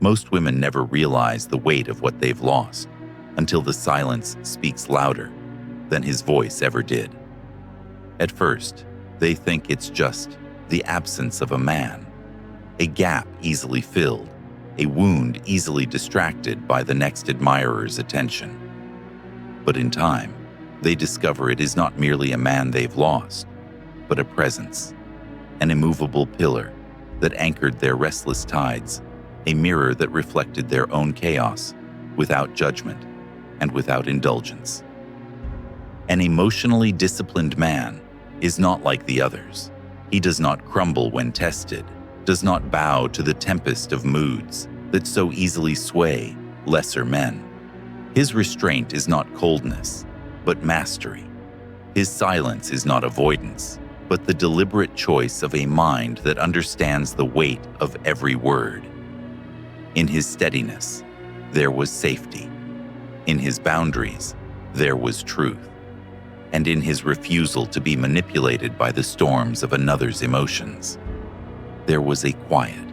Most women never realize the weight of what they've lost until the silence speaks louder than his voice ever did. At first, they think it's just the absence of a man, a gap easily filled, a wound easily distracted by the next admirer's attention. But in time, they discover it is not merely a man they've lost, but a presence, an immovable pillar that anchored their restless tides, a mirror that reflected their own chaos without judgment and without indulgence. An emotionally disciplined man is not like the others. He does not crumble when tested, does not bow to the tempest of moods that so easily sway lesser men. His restraint is not coldness, but mastery. His silence is not avoidance, but the deliberate choice of a mind that understands the weight of every word. In his steadiness, there was safety. In his boundaries, there was truth. And in his refusal to be manipulated by the storms of another's emotions, there was a quiet,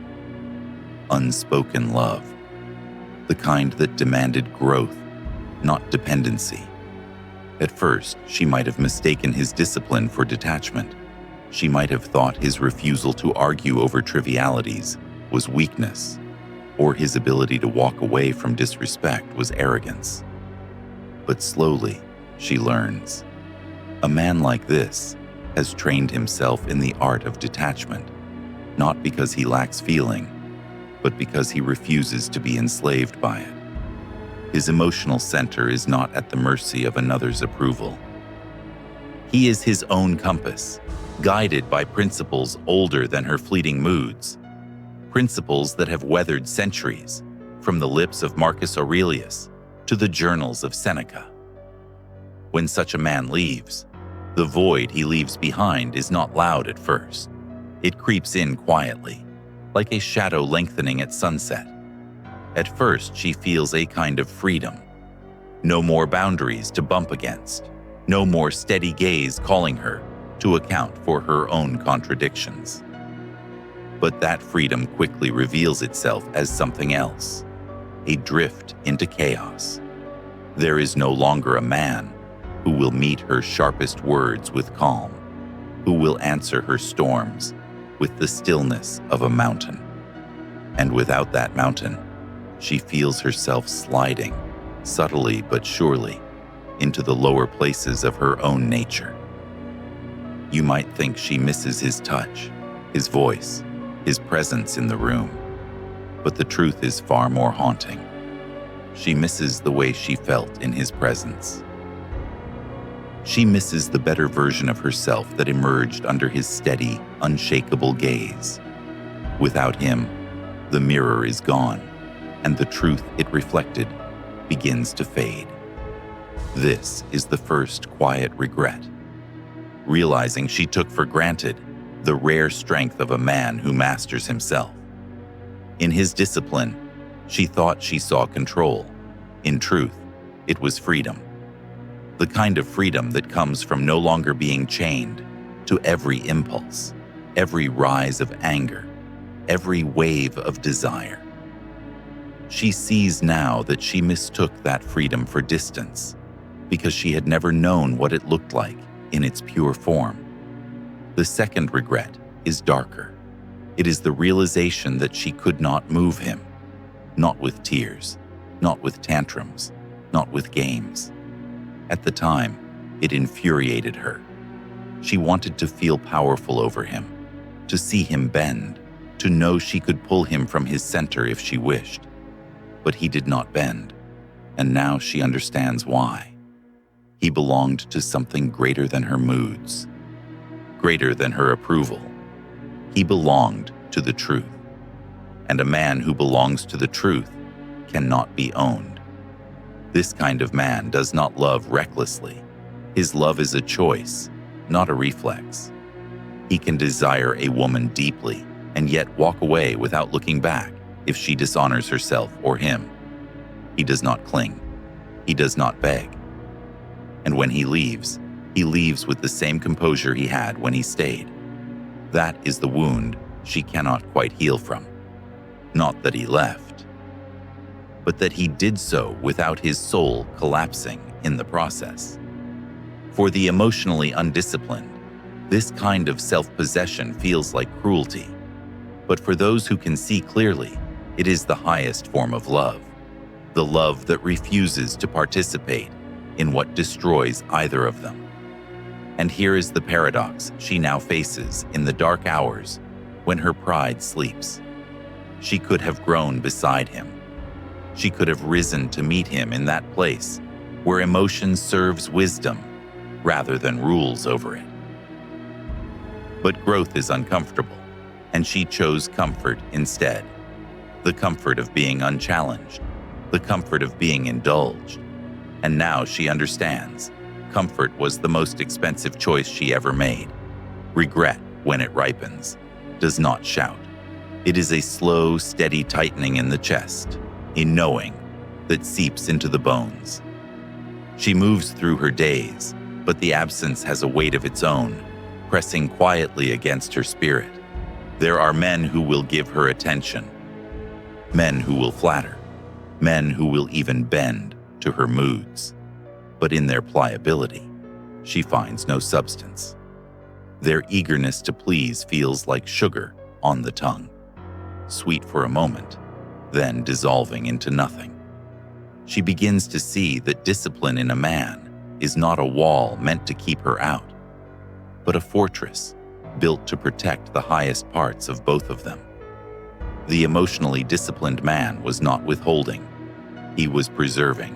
unspoken love, the kind that demanded growth, not dependency. At first, she might have mistaken his discipline for detachment. She might have thought his refusal to argue over trivialities was weakness, or his ability to walk away from disrespect was arrogance. But slowly, she learns. A man like this has trained himself in the art of detachment, not because he lacks feeling, but because he refuses to be enslaved by it. His emotional center is not at the mercy of another's approval. He is his own compass, guided by principles older than her fleeting moods, principles that have weathered centuries, from the lips of Marcus Aurelius to the journals of Seneca. When such a man leaves, the void he leaves behind is not loud at first. It creeps in quietly, like a shadow lengthening at sunset. At first, she feels a kind of freedom. No more boundaries to bump against, no more steady gaze calling her to account for her own contradictions. But that freedom quickly reveals itself as something else, a drift into chaos. There is no longer a man who will meet her sharpest words with calm, who will answer her storms with the stillness of a mountain. And without that mountain, she feels herself sliding, subtly but surely, into the lower places of her own nature. You might think she misses his touch, his voice, his presence in the room, but the truth is far more haunting. She misses the way she felt in his presence. She misses the better version of herself that emerged under his steady, unshakable gaze. Without him, the mirror is gone, and the truth it reflected begins to fade. This is the first quiet regret, realizing she took for granted the rare strength of a man who masters himself. In his discipline, she thought she saw control. In truth, it was freedom. The kind of freedom that comes from no longer being chained to every impulse, every rise of anger, every wave of desire. She sees now that she mistook that freedom for distance because she had never known what it looked like in its pure form. The second regret is darker. It is the realization that she could not move him, not with tears, not with tantrums, not with games. At the time, it infuriated her. She wanted to feel powerful over him, to see him bend, to know she could pull him from his center if she wished. But he did not bend, and now she understands why. He belonged to something greater than her moods, greater than her approval. He belonged to the truth, and a man who belongs to the truth cannot be owned. This kind of man does not love recklessly. His love is a choice, not a reflex. He can desire a woman deeply and yet walk away without looking back if she dishonors herself or him. He does not cling. He does not beg. And when he leaves with the same composure he had when he stayed. That is the wound she cannot quite heal from. Not that he left, but that he did so without his soul collapsing in the process. For the emotionally undisciplined, this kind of self-possession feels like cruelty. But for those who can see clearly, it is the highest form of love, the love that refuses to participate in what destroys either of them. And here is the paradox she now faces in the dark hours when her pride sleeps. She could have grown beside him. She could have risen to meet him in that place where emotion serves wisdom rather than rules over it. But growth is uncomfortable, and she chose comfort instead. The comfort of being unchallenged, the comfort of being indulged. And now she understands, comfort was the most expensive choice she ever made. Regret, when it ripens, does not shout. It is a slow, steady tightening in the chest, a knowing that seeps into the bones. She moves through her days, but the absence has a weight of its own, pressing quietly against her spirit. There are men who will give her attention, men who will flatter, men who will even bend to her moods. But in their pliability, she finds no substance. Their eagerness to please feels like sugar on the tongue, sweet for a moment, then dissolving into nothing. She begins to see that discipline in a man is not a wall meant to keep her out, but a fortress built to protect the highest parts of both of them. The emotionally disciplined man was not withholding, he was preserving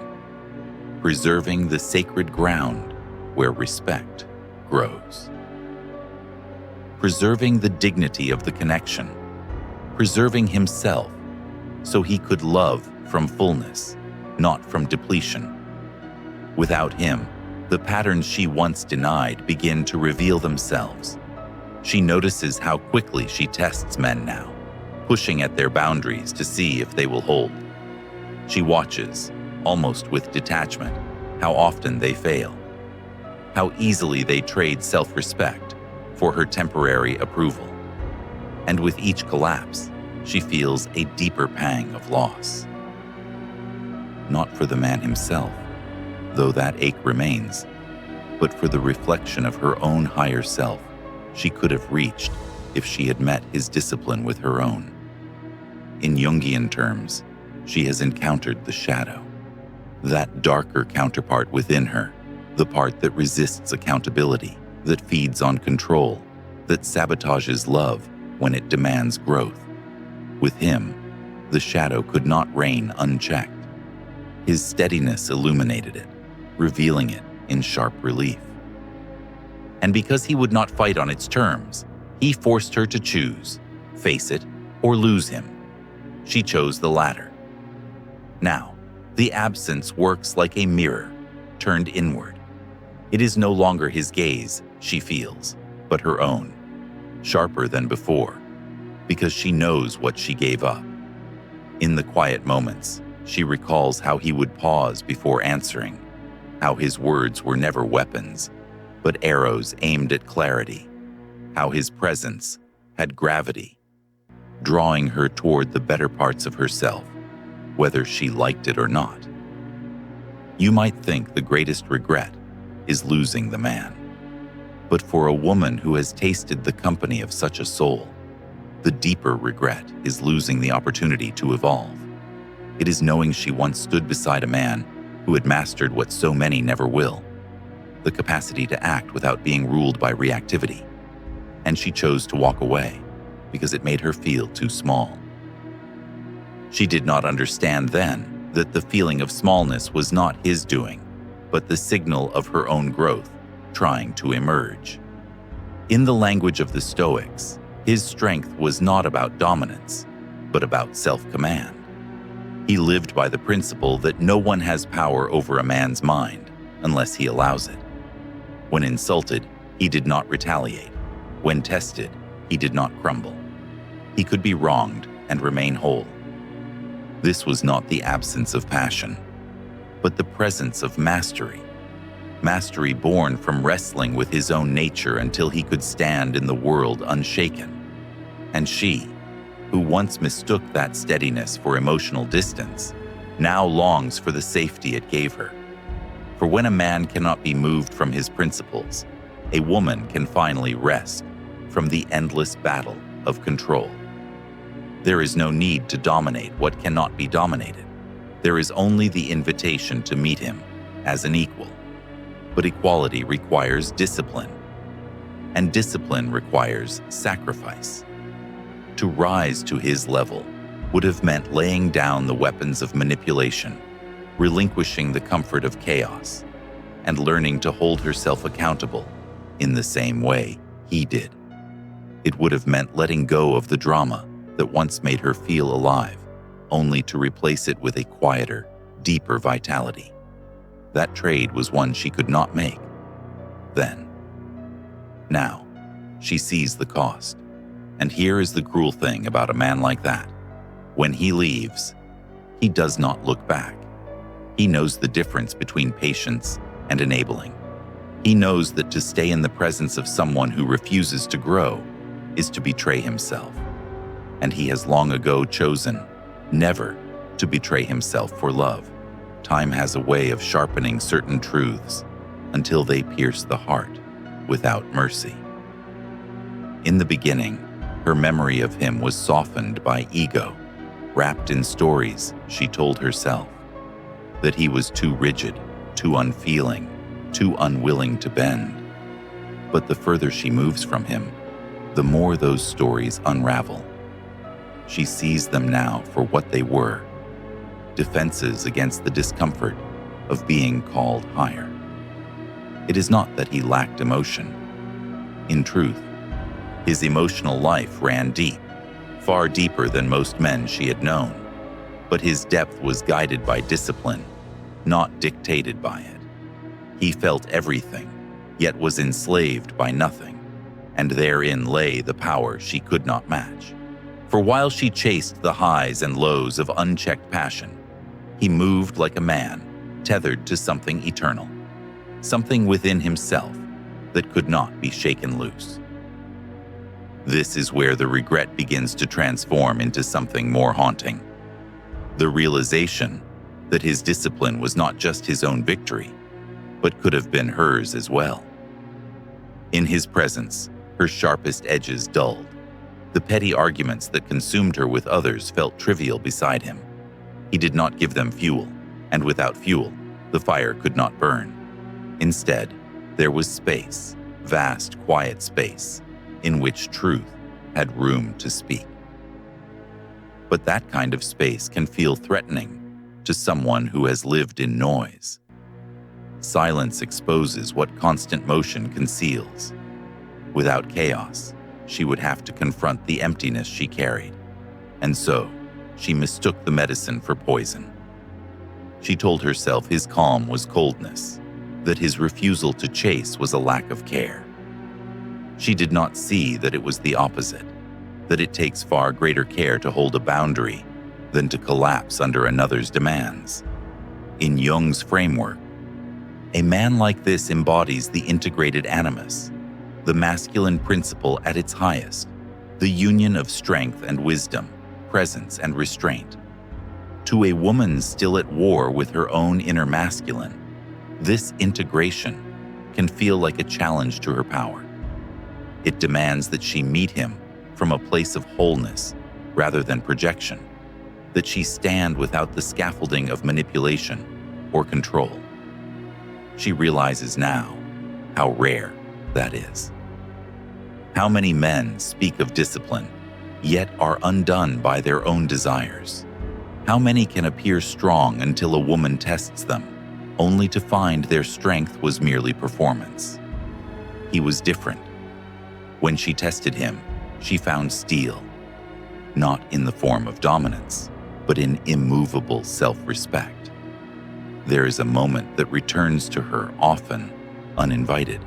the sacred ground where respect grows. Preserving the dignity of the connection, preserving himself so he could love from fullness, not from depletion. Without him, the patterns she once denied begin to reveal themselves. She notices how quickly she tests men now, pushing at their boundaries to see if they will hold. She watches, almost with detachment, how often they fail, how easily they trade self-respect for her temporary approval. And with each collapse, she feels a deeper pang of loss. Not for the man himself, though that ache remains, but for the reflection of her own higher self she could have reached if she had met his discipline with her own. In Jungian terms, she has encountered the shadow, that darker counterpart within her, the part that resists accountability, that feeds on control, that sabotages love when it demands growth. With him, the shadow could not reign unchecked. His steadiness illuminated it, revealing it in sharp relief. And because he would not fight on its terms, he forced her to choose, face it or lose him. She chose the latter. Now, the absence works like a mirror, turned inward. It is no longer his gaze she feels, but her own, sharper than before, because she knows what she gave up. In the quiet moments, she recalls how he would pause before answering, how his words were never weapons, but arrows aimed at clarity, how his presence had gravity, drawing her toward the better parts of herself, whether she liked it or not. You might think the greatest regret is losing the man, but for a woman who has tasted the company of such a soul, the deeper regret is losing the opportunity to evolve. It is knowing she once stood beside a man who had mastered what so many never will, the capacity to act without being ruled by reactivity. And she chose to walk away because it made her feel too small. She did not understand then that the feeling of smallness was not his doing, but the signal of her own growth trying to emerge. In the language of the Stoics, his strength was not about dominance, but about self-command. He lived by the principle that no one has power over a man's mind unless he allows it. When insulted, he did not retaliate. When tested, he did not crumble. He could be wronged and remain whole. This was not the absence of passion, but the presence of mastery. Mastery born from wrestling with his own nature until he could stand in the world unshaken. And she, who once mistook that steadiness for emotional distance, now longs for the safety it gave her. For when a man cannot be moved from his principles, a woman can finally rest from the endless battle of control. There is no need to dominate what cannot be dominated. There is only the invitation to meet him as an equal. But equality requires discipline, and discipline requires sacrifice. To rise to his level would have meant laying down the weapons of manipulation, relinquishing the comfort of chaos, and learning to hold herself accountable in the same way he did. It would have meant letting go of the drama that once made her feel alive, only to replace it with a quieter, deeper vitality. That trade was one she could not make then. Now, she sees the cost. And here is the cruel thing about a man like that. When he leaves, he does not look back. He knows the difference between patience and enabling. He knows that to stay in the presence of someone who refuses to grow is to betray himself. And he has long ago chosen never to betray himself for love. Time has a way of sharpening certain truths until they pierce the heart without mercy. In the beginning, her memory of him was softened by ego, wrapped in stories she told herself, that he was too rigid, too unfeeling, too unwilling to bend. But the further she moves from him, the more those stories unravel. She sees them now for what they were, defenses against the discomfort of being called higher. It is not that he lacked emotion. In truth, his emotional life ran deep, far deeper than most men she had known, but his depth was guided by discipline, not dictated by it. He felt everything, yet was enslaved by nothing, and therein lay the power she could not match. For while she chased the highs and lows of unchecked passion, he moved like a man, tethered to something eternal, something within himself that could not be shaken loose. This is where the regret begins to transform into something more haunting. The realization that his discipline was not just his own victory, but could have been hers as well. In his presence, her sharpest edges dulled. The petty arguments that consumed her with others felt trivial beside him. He did not give them fuel, and without fuel, the fire could not burn. Instead, there was space, vast, quiet space, in which truth had room to speak. But that kind of space can feel threatening to someone who has lived in noise. Silence exposes what constant motion conceals. Without chaos, she would have to confront the emptiness she carried. And so, she mistook the medicine for poison. She told herself his calm was coldness, that his refusal to chase was a lack of care. She did not see that it was the opposite, that it takes far greater care to hold a boundary than to collapse under another's demands. In Jung's framework, a man like this embodies the integrated animus, the masculine principle at its highest, the union of strength and wisdom, presence and restraint. To a woman still at war with her own inner masculine, this integration can feel like a challenge to her power. It demands that she meet him from a place of wholeness rather than projection, that she stand without the scaffolding of manipulation or control. She realizes now how rare that is. How many men speak of discipline, yet are undone by their own desires? How many can appear strong until a woman tests them, only to find their strength was merely performance? He was different. When she tested him, she found steel, not in the form of dominance, but in immovable self-respect. There is a moment that returns to her often uninvited,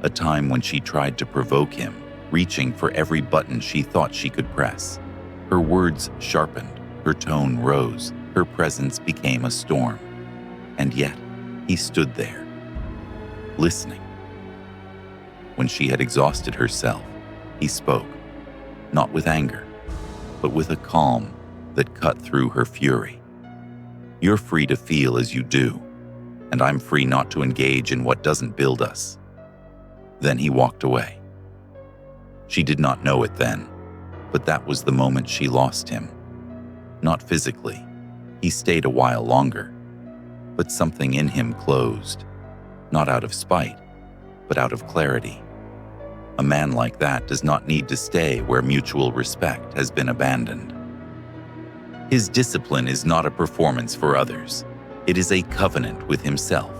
a time when she tried to provoke him, reaching for every button she thought she could press. Her words sharpened, her tone rose, her presence became a storm. And yet, he stood there, listening. When she had exhausted herself, he spoke, not with anger, but with a calm that cut through her fury. You're free to feel as you do, and I'm free not to engage in what doesn't build us." Then he walked away. She did not know it then, but that was the moment she lost him. Not physically. He stayed a while longer, but something in him closed, not out of spite, but out of clarity. A man like that does not need to stay where mutual respect has been abandoned. His discipline is not a performance for others. It is a covenant with himself.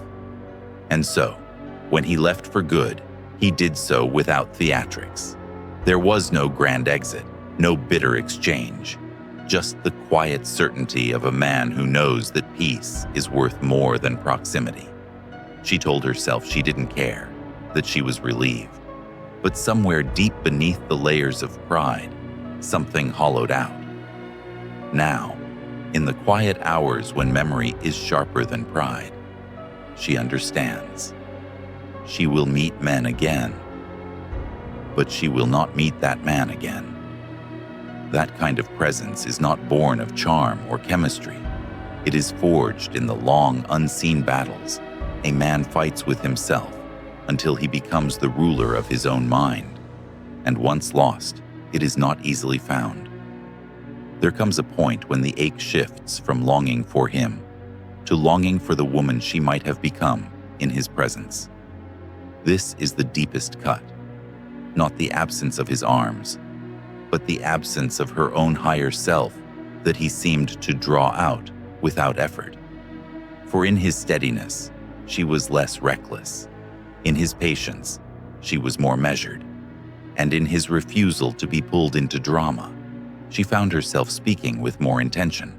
And so, when he left for good, he did so without theatrics. There was no grand exit, no bitter exchange, just the quiet certainty of a man who knows that peace is worth more than proximity. She told herself she didn't care, that she was relieved. But somewhere deep beneath the layers of pride, something hollowed out. Now, in the quiet hours when memory is sharper than pride, she understands. She will meet men again, but she will not meet that man again. That kind of presence is not born of charm or chemistry. It is forged in the long, unseen battles a man fights with himself until he becomes the ruler of his own mind. And once lost, it is not easily found. There comes a point when the ache shifts from longing for him to longing for the woman she might have become in his presence. This is the deepest cut, not the absence of his arms, but the absence of her own higher self that he seemed to draw out without effort. For in his steadiness, she was less reckless. In his patience, she was more measured. And in his refusal to be pulled into drama, she found herself speaking with more intention.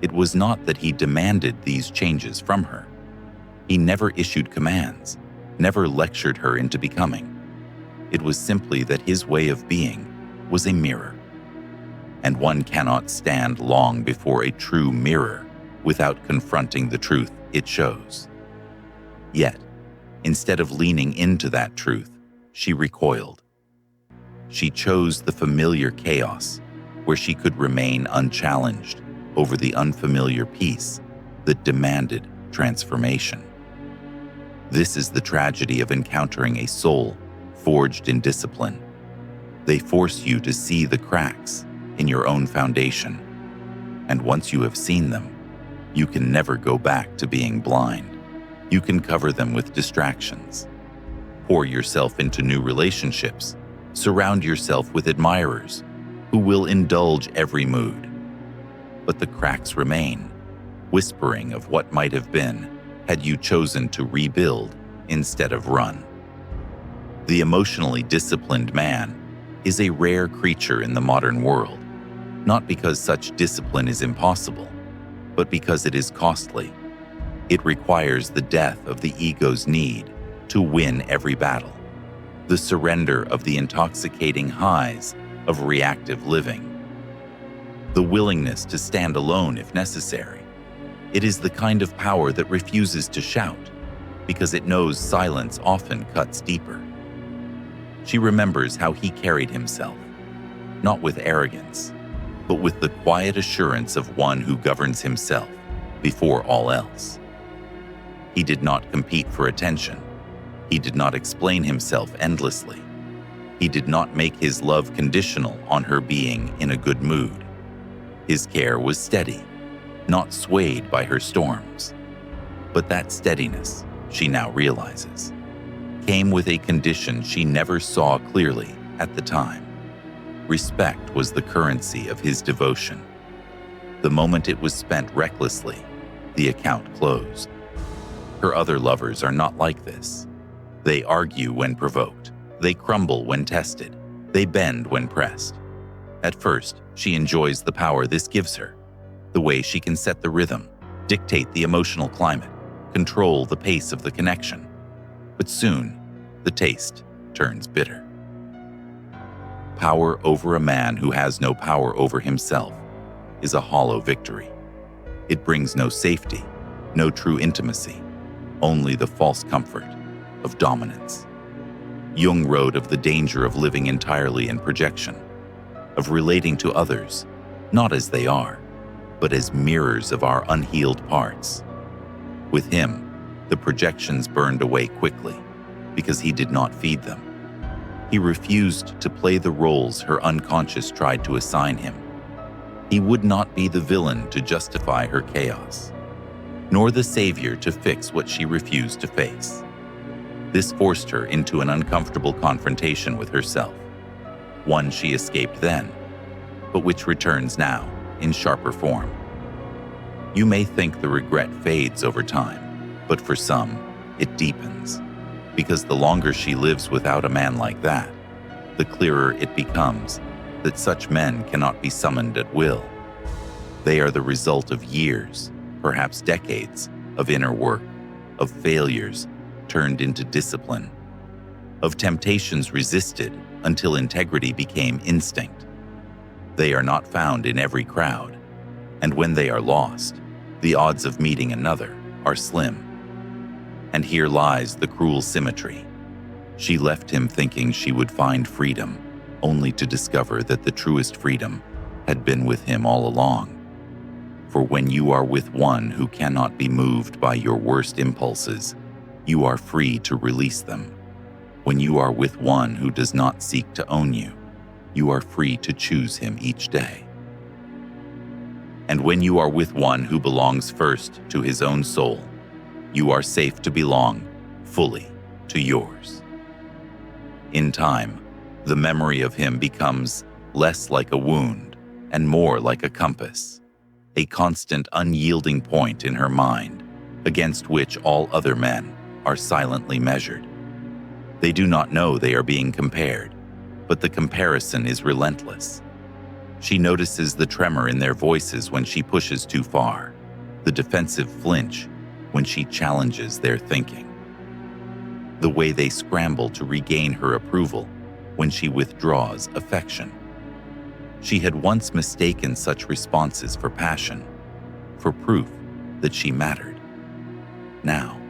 It was not that he demanded these changes from her. He never issued commands, never lectured her into becoming. It was simply that his way of being was a mirror. And one cannot stand long before a true mirror without confronting the truth it shows. Yet, instead of leaning into that truth, she recoiled. She chose the familiar chaos where she could remain unchallenged over the unfamiliar peace that demanded transformation. This is the tragedy of encountering a soul forged in discipline. They force you to see the cracks in your own foundation, and once you have seen them, you can never go back to being blind. You can cover them with distractions, pour yourself into new relationships, surround yourself with admirers who will indulge every mood. But the cracks remain, whispering of what might have been had you chosen to rebuild instead of run. The emotionally disciplined man is a rare creature in the modern world, not because such discipline is impossible, but because it is costly. It requires the death of the ego's need to win every battle, the surrender of the intoxicating highs of reactive living, the willingness to stand alone if necessary. It is the kind of power that refuses to shout because it knows silence often cuts deeper. She remembers how he carried himself, not with arrogance, but with the quiet assurance of one who governs himself before all else. He did not compete for attention. He did not explain himself endlessly. He did not make his love conditional on her being in a good mood. His care was steady, not swayed by her storms. But that steadiness, she now realizes, came with a condition she never saw clearly at the time. Respect was the currency of his devotion. The moment it was spent recklessly, the account closed. Her other lovers are not like this. They argue when provoked. They crumble when tested. They bend when pressed. At first, she enjoys the power this gives her, the way she can set the rhythm, dictate the emotional climate, control the pace of the connection. But soon, the taste turns bitter. Power over a man who has no power over himself is a hollow victory. It brings no safety, no true intimacy, only the false comfort of dominance. Jung wrote of the danger of living entirely in projection, of relating to others, not as they are, but as mirrors of our unhealed parts. With him, the projections burned away quickly because he did not feed them. He refused to play the roles her unconscious tried to assign him. He would not be the villain to justify her chaos, nor the savior to fix what she refused to face. This forced her into an uncomfortable confrontation with herself, one she escaped then, but which returns now in sharper form. You may think the regret fades over time, but for some, it deepens, because the longer she lives without a man like that, the clearer it becomes that such men cannot be summoned at will. They are the result of years, perhaps decades, of inner work, of failures turned into discipline, of temptations resisted until integrity became instinct. They are not found in every crowd, and when they are lost, the odds of meeting another are slim. And here lies the cruel symmetry. She left him thinking she would find freedom, only to discover that the truest freedom had been with him all along. For when you are with one who cannot be moved by your worst impulses, you are free to release them. When you are with one who does not seek to own you, you are free to choose him each day. And when you are with one who belongs first to his own soul, you are safe to belong fully to yours. In time, the memory of him becomes less like a wound and more like a compass, a constant unyielding point in her mind against which all other men are silently measured. They do not know they are being compared, but the comparison is relentless. She notices the tremor in their voices when she pushes too far, the defensive flinch when she challenges their thinking, the way they scramble to regain her approval when she withdraws affection. She had once mistaken such responses for passion, for proof that she mattered. Now,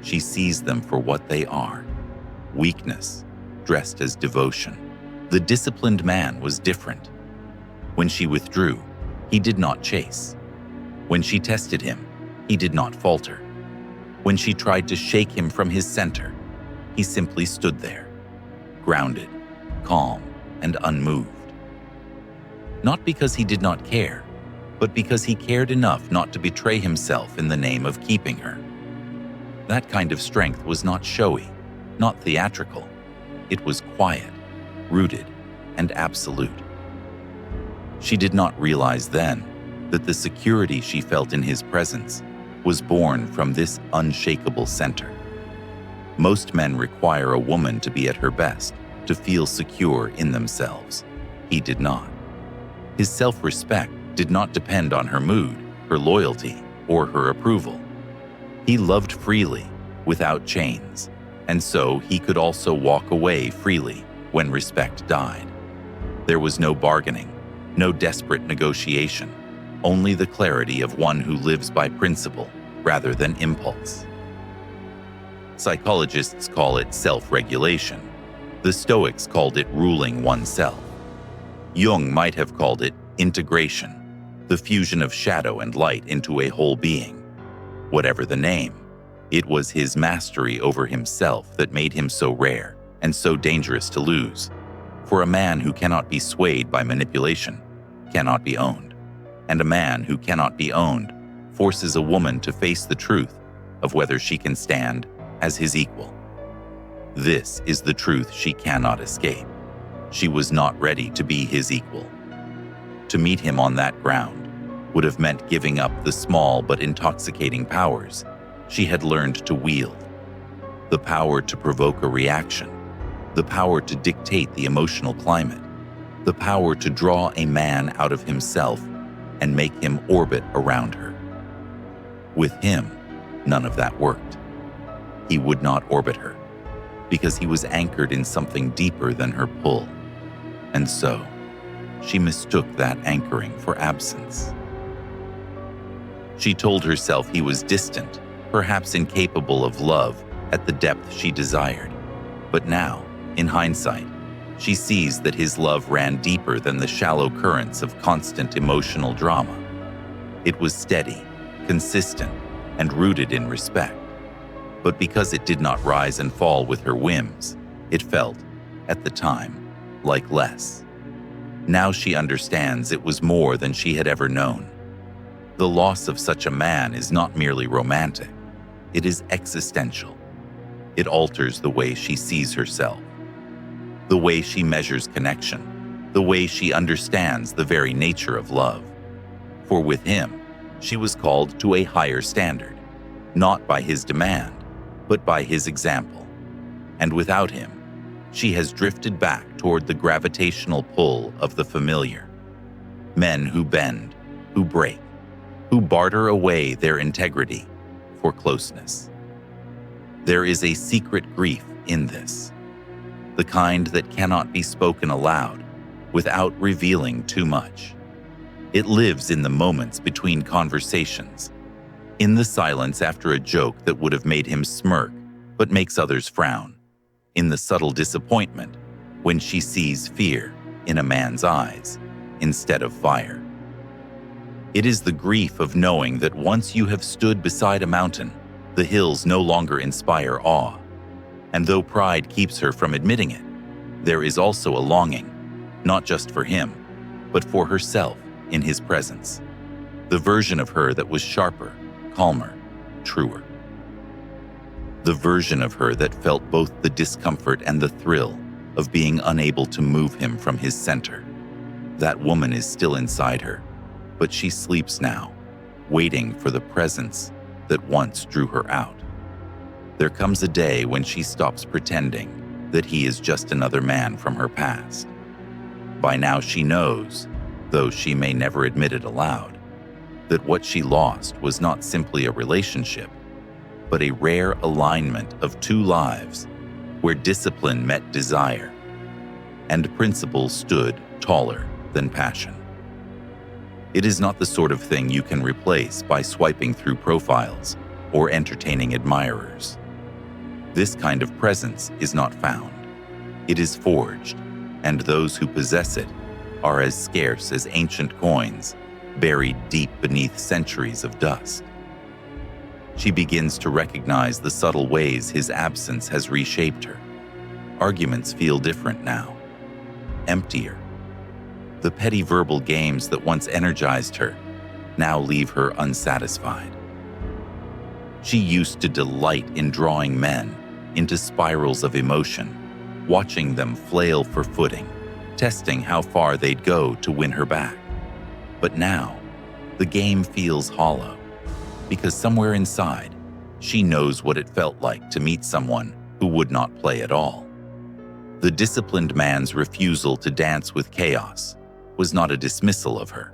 she sees them for what they are: weakness dressed as devotion. The disciplined man was different. When she withdrew, he did not chase. When she tested him, he did not falter. When she tried to shake him from his center, he simply stood there, grounded, calm, and unmoved. Not because he did not care, but because he cared enough not to betray himself in the name of keeping her. That kind of strength was not showy, not theatrical. It was quiet, rooted, and absolute. She did not realize then that the security she felt in his presence was born from this unshakable center. Most men require a woman to be at her best, to feel secure in themselves. He did not. His self-respect did not depend on her mood, her loyalty, or her approval. He loved freely, without chains, and so he could also walk away freely when respect died. There was no bargaining, no desperate negotiation, only the clarity of one who lives by principle rather than impulse. Psychologists call it self-regulation. The Stoics called it ruling oneself. Jung might have called it integration, the fusion of shadow and light into a whole being. Whatever the name, it was his mastery over himself that made him so rare and so dangerous to lose. For a man who cannot be swayed by manipulation cannot be owned, and a man who cannot be owned forces a woman to face the truth of whether she can stand as his equal. This is the truth she cannot escape. She was not ready to be his equal. To meet him on that ground would have meant giving up the small but intoxicating powers she had learned to wield. The power to provoke a reaction, the power to dictate the emotional climate, the power to draw a man out of himself and make him orbit around her. With him, none of that worked. He would not orbit her, because he was anchored in something deeper than her pull. And so, she mistook that anchoring for absence. She told herself he was distant, perhaps incapable of love at the depth she desired. But now, in hindsight, she sees that his love ran deeper than the shallow currents of constant emotional drama. It was steady, consistent, and rooted in respect. But because it did not rise and fall with her whims, it felt, at the time, like less. Now she understands it was more than she had ever known. The loss of such a man is not merely romantic, it is existential. It alters the way she sees herself, the way she measures connection, the way she understands the very nature of love. For with him, she was called to a higher standard, not by his demand, but by his example. And without him, she has drifted back toward the gravitational pull of the familiar. Men who bend, who break, who barter away their integrity for closeness. There is a secret grief in this, the kind that cannot be spoken aloud without revealing too much. It lives in the moments between conversations, in the silence after a joke that would have made him smirk but makes others frown, in the subtle disappointment when she sees fear in a man's eyes instead of fire. It is the grief of knowing that once you have stood beside a mountain, the hills no longer inspire awe. And though pride keeps her from admitting it, there is also a longing, not just for him, but for herself in his presence. The version of her that was sharper, calmer, truer. The version of her that felt both the discomfort and the thrill of being unable to move him from his center. That woman is still inside her, but she sleeps now, waiting for the presence that once drew her out. There comes a day when she stops pretending that he is just another man from her past. By now she knows, though she may never admit it aloud, that what she lost was not simply a relationship, but a rare alignment of two lives where discipline met desire and principle stood taller than passion. It is not the sort of thing you can replace by swiping through profiles or entertaining admirers. This kind of presence is not found. It is forged, and those who possess it are as scarce as ancient coins buried deep beneath centuries of dust. She begins to recognize the subtle ways his absence has reshaped her. Arguments feel different now, emptier. The petty verbal games that once energized her now leave her unsatisfied. She used to delight in drawing men into spirals of emotion, watching them flail for footing, testing how far they'd go to win her back. But now, the game feels hollow, because somewhere inside, she knows what it felt like to meet someone who would not play at all. The disciplined man's refusal to dance with chaos was not a dismissal of her.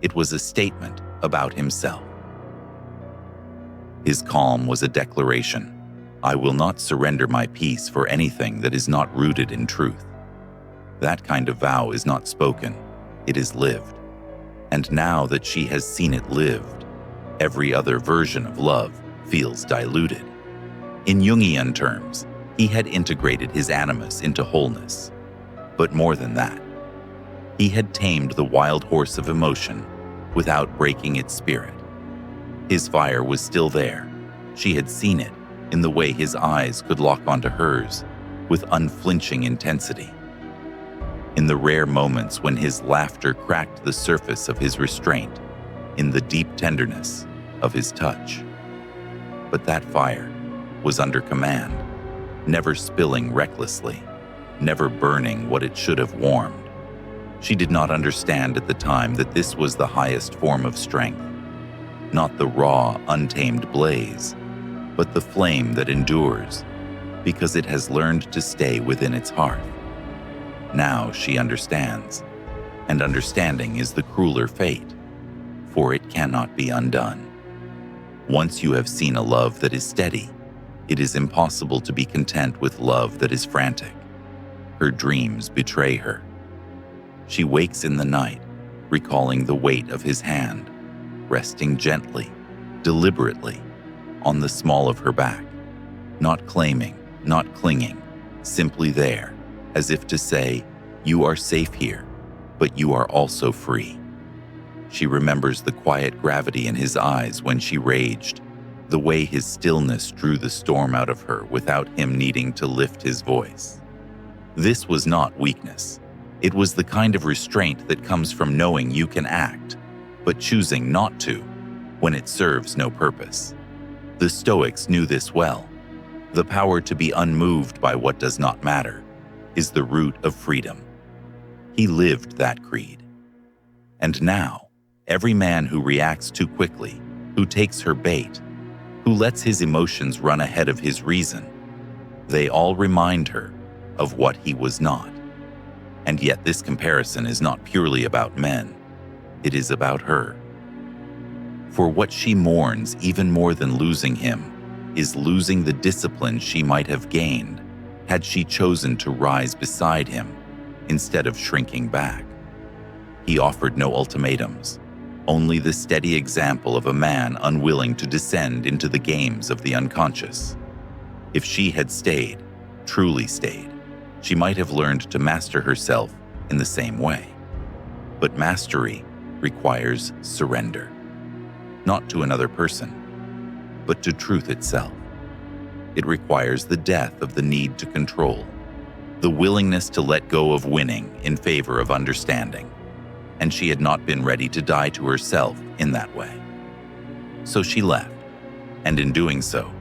It was a statement about himself. His calm was a declaration. I will not surrender my peace for anything that is not rooted in truth. That kind of vow is not spoken, it is lived. And now that she has seen it lived, every other version of love feels diluted. In Jungian terms, he had integrated his animus into wholeness. But more than that, he had tamed the wild horse of emotion without breaking its spirit. His fire was still there. She had seen it in the way his eyes could lock onto hers with unflinching intensity. In the rare moments when his laughter cracked the surface of his restraint, in the deep tenderness of his touch. But that fire was under command, never spilling recklessly, never burning what it should have warmed. She did not understand at the time that this was the highest form of strength, not the raw, untamed blaze, but the flame that endures, because it has learned to stay within its hearth. Now she understands, and understanding is the crueler fate, for it cannot be undone. Once you have seen a love that is steady, it is impossible to be content with love that is frantic. Her dreams betray her. She wakes in the night, recalling the weight of his hand, resting gently, deliberately, on the small of her back, not claiming, not clinging, simply there, as if to say, you are safe here, but you are also free. She remembers the quiet gravity in his eyes when she raged, the way his stillness drew the storm out of her without him needing to lift his voice. This was not weakness. It was the kind of restraint that comes from knowing you can act, but choosing not to when it serves no purpose. The Stoics knew this well. The power to be unmoved by what does not matter is the root of freedom. He lived that creed. And now, every man who reacts too quickly, who takes her bait, who lets his emotions run ahead of his reason, they all remind her of what he was not. And yet this comparison is not purely about men. It is about her. For what she mourns even more than losing him is losing the discipline she might have gained had she chosen to rise beside him instead of shrinking back. He offered no ultimatums, only the steady example of a man unwilling to descend into the games of the unconscious. If she had stayed, truly stayed, she might have learned to master herself in the same way. But mastery requires surrender, not to another person, but to truth itself. It requires the death of the need to control, the willingness to let go of winning in favor of understanding. And she had not been ready to die to herself in that way. So she left, and in doing so,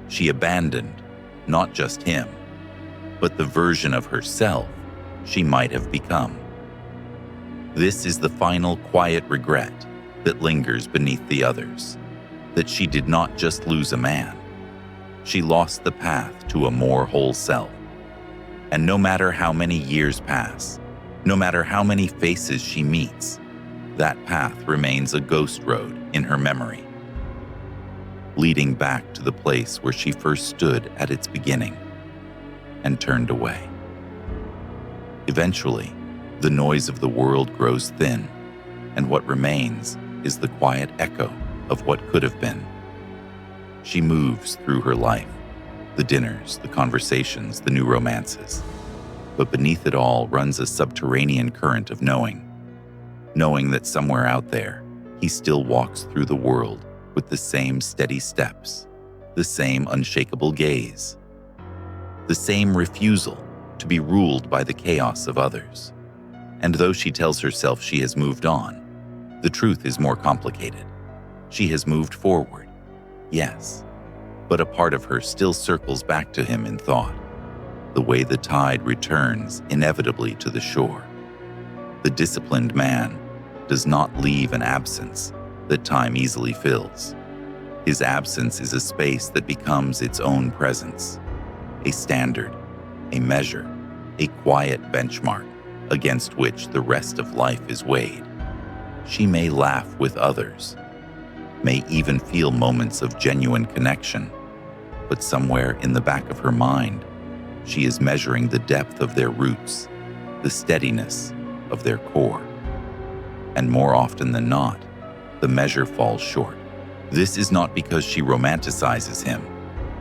she abandoned not just him, but the version of herself she might have become. This is the final quiet regret that lingers beneath the others, that she did not just lose a man, she lost the path to a more whole self. And no matter how many years pass, no matter how many faces she meets, that path remains a ghost road in her memory, leading back to the place where she first stood at its beginning and turned away. Eventually, the noise of the world grows thin, and what remains is the quiet echo of what could have been. She moves through her life, the dinners, the conversations, the new romances. But beneath it all runs a subterranean current of knowing that somewhere out there, he still walks through the world with the same steady steps, the same unshakable gaze, the same refusal to be ruled by the chaos of others. And though she tells herself she has moved on, the truth is more complicated. She has moved forward, yes, but a part of her still circles back to him in thought, the way the tide returns inevitably to the shore. The disciplined man does not leave an absence that time easily fills. His absence is a space that becomes its own presence, a standard, a measure, a quiet benchmark against which the rest of life is weighed. She may laugh with others, may even feel moments of genuine connection, but somewhere in the back of her mind, she is measuring the depth of their roots, the steadiness of their core. And more often than not, the measure falls short. This is not because she romanticizes him.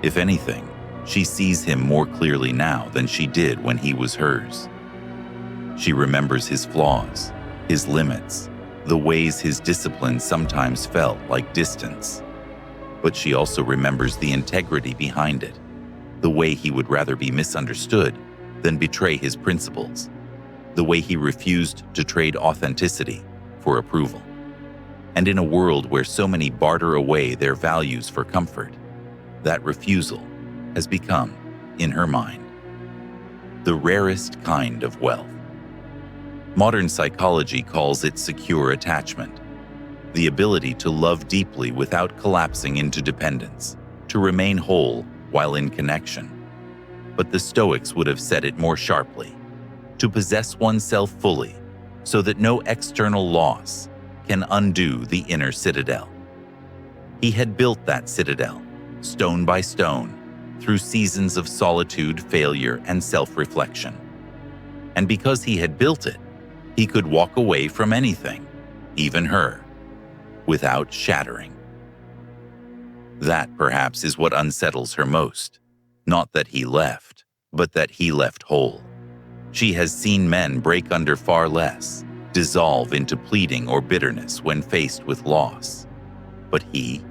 If anything, she sees him more clearly now than she did when he was hers. She remembers his flaws, his limits, the ways his discipline sometimes felt like distance. But she also remembers the integrity behind it, the way he would rather be misunderstood than betray his principles, the way he refused to trade authenticity for approval. And in a world where so many barter away their values for comfort, that refusal has become, in her mind, the rarest kind of wealth. Modern psychology calls it secure attachment, the ability to love deeply without collapsing into dependence, to remain whole while in connection. But the Stoics would have said it more sharply, to possess oneself fully so that no external loss can undo the inner citadel. He had built that citadel, stone by stone, through seasons of solitude, failure, and self-reflection. And because he had built it, he could walk away from anything, even her, without shattering. That, perhaps, is what unsettles her most. Not that he left, but that he left whole. She has seen men break under far less, dissolve into pleading or bitterness when faced with loss. But he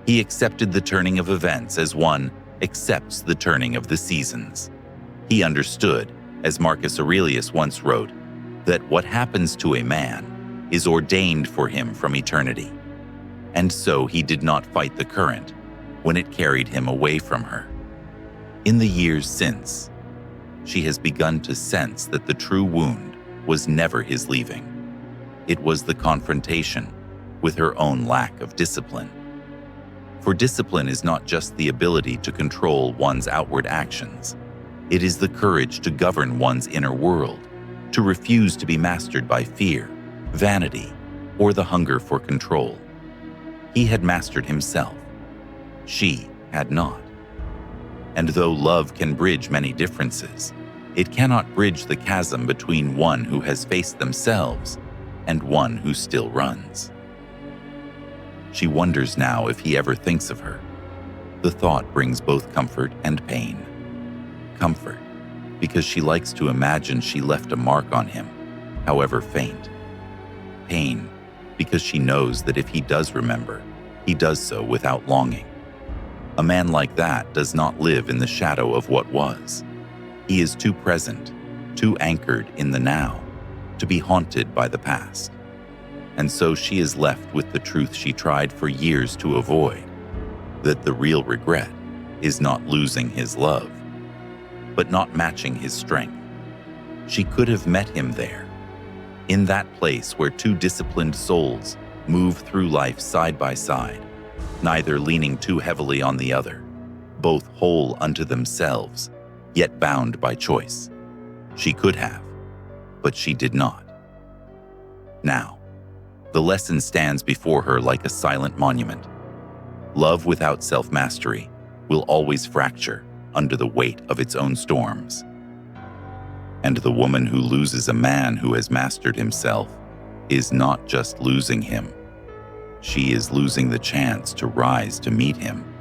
accepted the turning of events as one accepts the turning of the seasons. He understood, as Marcus Aurelius once wrote, that what happens to a man is ordained for him from eternity. And so he did not fight the current when it carried him away from her. In the years since, she has begun to sense that the true wound was never his leaving. It was the confrontation with her own lack of discipline. For discipline is not just the ability to control one's outward actions. It is the courage to govern one's inner world, to refuse to be mastered by fear, vanity, or the hunger for control. He had mastered himself. She had not. And though love can bridge many differences, it cannot bridge the chasm between one who has faced themselves and one who still runs. She wonders now if he ever thinks of her. The thought brings both comfort and pain. Comfort, because she likes to imagine she left a mark on him, however faint. Pain, because she knows that if he does remember, he does so without longing. A man like that does not live in the shadow of what was. He is too present, too anchored in the now, to be haunted by the past. And so she is left with the truth she tried for years to avoid, that the real regret is not losing his love, but not matching his strength. She could have met him there, in that place where two disciplined souls move through life side by side, neither leaning too heavily on the other, both whole unto themselves, yet bound by choice. She could have, but she did not. Now, the lesson stands before her like a silent monument. Love without self-mastery will always fracture under the weight of its own storms. And the woman who loses a man who has mastered himself is not just losing him. She is losing the chance to rise to meet him